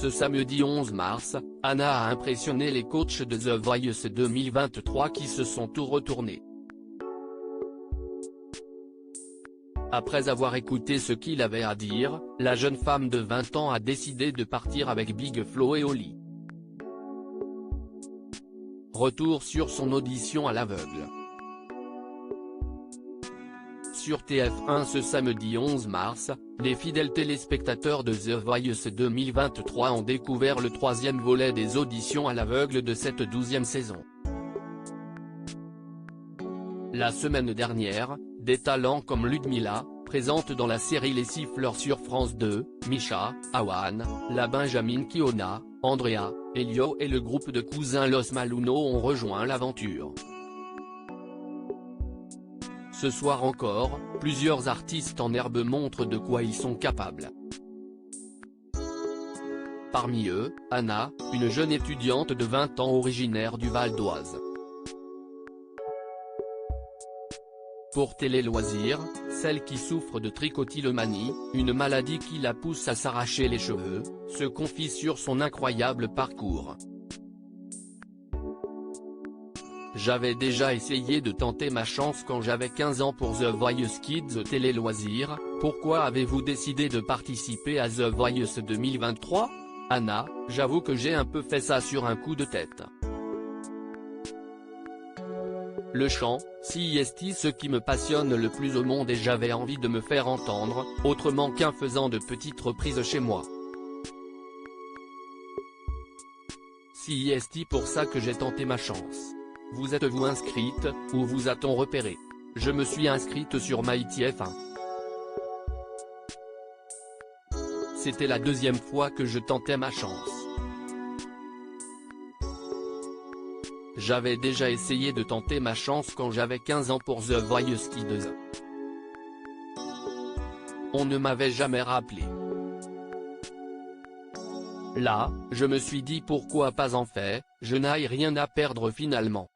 Ce samedi 11 mars, Anna a impressionné les coachs de The Voice 2023 qui se sont tout retournés. Après avoir écouté ce qu'il avait à dire, la jeune femme de 20 ans a décidé de partir avec Big Flo et Oli. Retour sur son audition à l'aveugle. Sur TF1 ce samedi 11 mars, les fidèles téléspectateurs de The Voice 2023 ont découvert le troisième volet des auditions à l'aveugle de cette 12e saison. La semaine dernière, des talents comme Ludmilla, présente dans la série Les Siffleurs sur France 2, Misha, Awan, la Benjamin Kiona, Andrea, Elio et le groupe de cousins Los Maluno ont rejoint l'aventure. Ce soir encore, plusieurs artistes en herbe montrent de quoi ils sont capables. Parmi eux, Anna, une jeune étudiante de 20 ans originaire du Val d'Oise. Pour Télé Loisirs, celle qui souffre de trichotillomanie, une maladie qui la pousse à s'arracher les cheveux, se confie sur son incroyable parcours. J'avais déjà essayé de tenter ma chance quand j'avais 15 ans pour The Voice Kids Télé Loisirs, pourquoi avez-vous décidé de participer à The Voice 2023 ? Anna, j'avoue que j'ai un peu fait ça sur un coup de tête. Le chant, c'est ce qui me passionne le plus au monde et j'avais envie de me faire entendre, autrement qu'en faisant de petites reprises chez moi. C'est pour ça que j'ai tenté ma chance. Vous êtes-vous inscrite, ou vous a-t-on repéré ? Je me suis inscrite sur MyTF1. C'était la deuxième fois que je tentais ma chance. J'avais déjà essayé de tenter ma chance quand j'avais 15 ans pour The Voice Kids. On ne m'avait jamais rappelé. Là, je me suis dit pourquoi pas en faire, je n'ai rien à perdre finalement.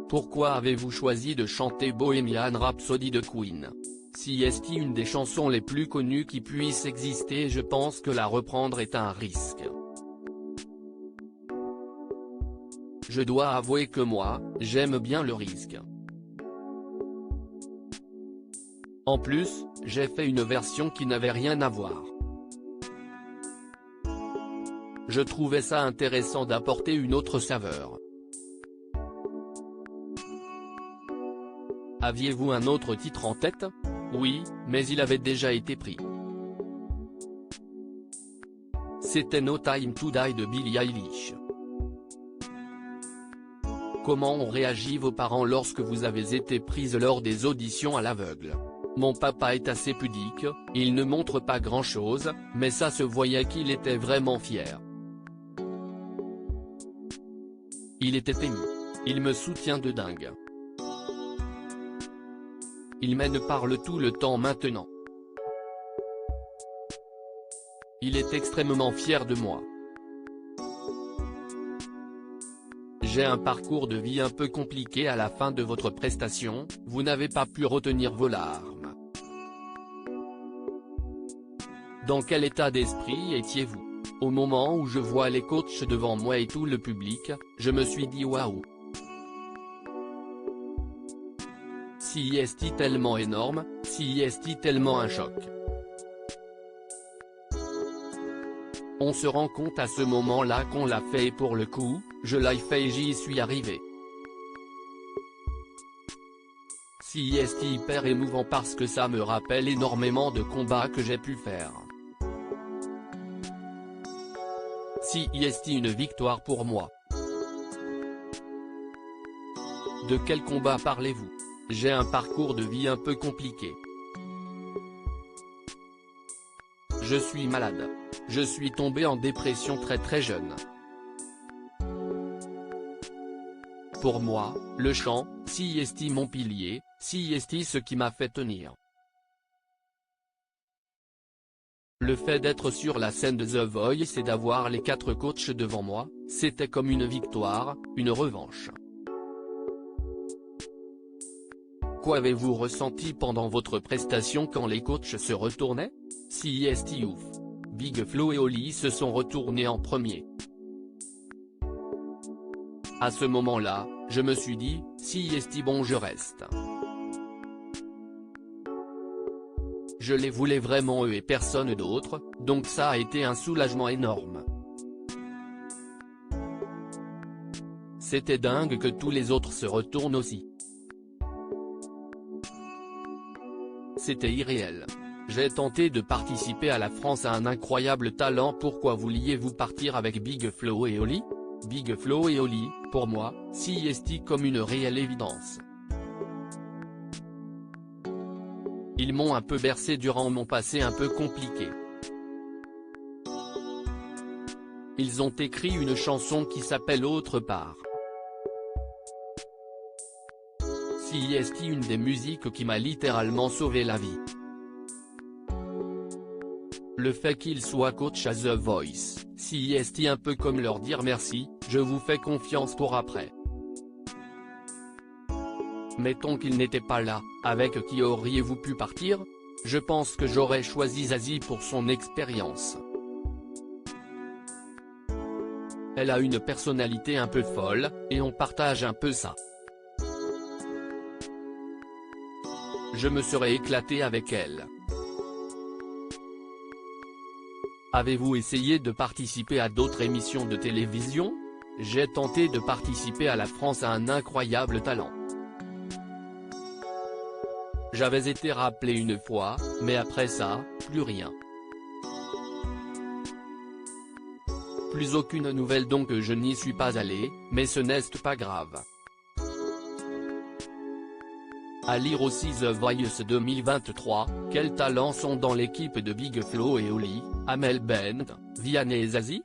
Pourquoi avez-vous choisi de chanter Bohemian Rhapsody de Queen ? C'est une des chansons les plus connues qui puissent exister et je pense que la reprendre est un risque. Je dois avouer que moi, j'aime bien le risque. En plus, j'ai fait une version qui n'avait rien à voir. Je trouvais ça intéressant d'apporter une autre saveur. Aviez-vous un autre titre en tête ? Oui, mais il avait déjà été pris. C'était No Time to Die de Billie Eilish. Comment ont réagi vos parents lorsque vous avez été prise lors des auditions à l'aveugle ? Mon papa est assez pudique, il ne montre pas grand-chose, mais ça se voyait qu'il était vraiment fier. Il était ému. Il me soutient de dingue. Il m'en parle tout le temps maintenant. Il est extrêmement fier de moi. J'ai un parcours de vie un peu compliqué à la fin de votre prestation, vous n'avez pas pu retenir vos larmes. Dans quel état d'esprit étiez-vous ? Au moment où je vois les coachs devant moi et tout le public, je me suis dit waouh. C'est tellement énorme, c'est tellement un choc. On se rend compte à ce moment-là qu'on l'a fait et pour le coup, je l'ai fait et j'y suis arrivé. C'est hyper émouvant parce que ça me rappelle énormément de combats que j'ai pu faire. C'est une victoire pour moi. De quel combat parlez-vous ? J'ai un parcours de vie un peu compliqué. Je suis malade. Je suis tombé en dépression très jeune. Pour moi, le chant, c'est mon pilier, c'est ce qui m'a fait tenir. Le fait d'être sur la scène de The Voice et d'avoir les 4 coachs devant moi, c'était comme une victoire, une revanche. Quoi avez-vous ressenti pendant votre prestation quand les coachs se retournaient? Si est ouf. Big Flo et Oli se sont retournés en premier. À ce moment-là, je me suis dit, si est bon je reste. Je les voulais vraiment eux et personne d'autre, donc ça a été un soulagement énorme. C'était dingue que tous les autres se retournent aussi. C'était irréel. J'ai tenté de participer à La France a un incroyable talent. Pourquoi vouliez-vous partir avec Big Flo et Oli? Big Flo et Oli, pour moi, si est comme une réelle évidence. Ils m'ont un peu bercé durant mon passé un peu compliqué. Ils ont écrit une chanson qui s'appelle Autre part. Si est une des musiques qui m'a littéralement sauvé la vie. Le fait qu'il soit coach à The Voice, si est un peu comme leur dire merci, je vous fais confiance pour après. Mettons qu'il n'était pas là, avec qui auriez-vous pu partir? Je pense que j'aurais choisi Zazie pour son expérience. Elle a une personnalité un peu folle, et on partage un peu ça. Je me serais éclaté avec elle. Avez-vous essayé de participer à d'autres émissions de télévision? J'ai tenté de participer à La France a un incroyable talent. J'avais été rappelé une fois, mais après ça, plus rien. Plus aucune nouvelle donc je n'y suis pas allé, mais ce n'est pas grave. À lire aussi The Voice 2023, quels talents sont dans l'équipe de Big Flo et Oli, Amel Bent, Vianney et Zazie?